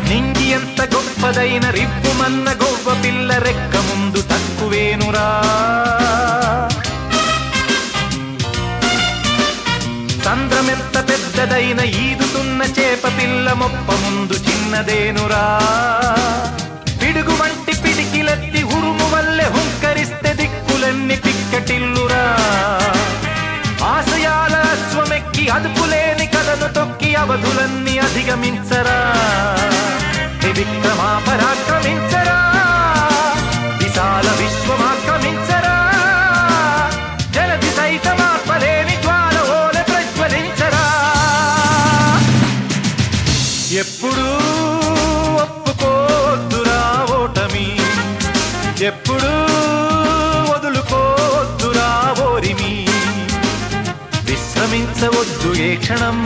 నింగి ఎంత గొప్పదైన రిప్పుమన్న గొవ్వ పిల్ల రెక్క ముందు తక్కువేనురా. సంద్రమెంత పెద్దదైన ఈదుతున్న చేప పిల్ల మొప్ప ముందు చిన్నదేనురా. పిడుగు వంటి పిడికిలెత్తి ఉరుము వల్లే హుంకరిస్తే దిక్కులన్నీ పిక్కటిల్లురా. ఆశయాల అశ్వమెక్కి అదుపులేని కథను తొక్కి అవధులన్నీ అధిగమించరా. త్రివిక్రమా పరాక్రమించరా, విశాల విశ్వమాక్రమించరా. జలది సైతమార్పలేని జ్వాల ఓలె ప్రజ్వలించరా. ఎప్పుడూ ఒప్పుకోద్దురా ఓటమి, ఎప్పుడూ వదులుకోద్దురా ఓరిమి. విశ్రమించవద్దు ఏ క్షణం.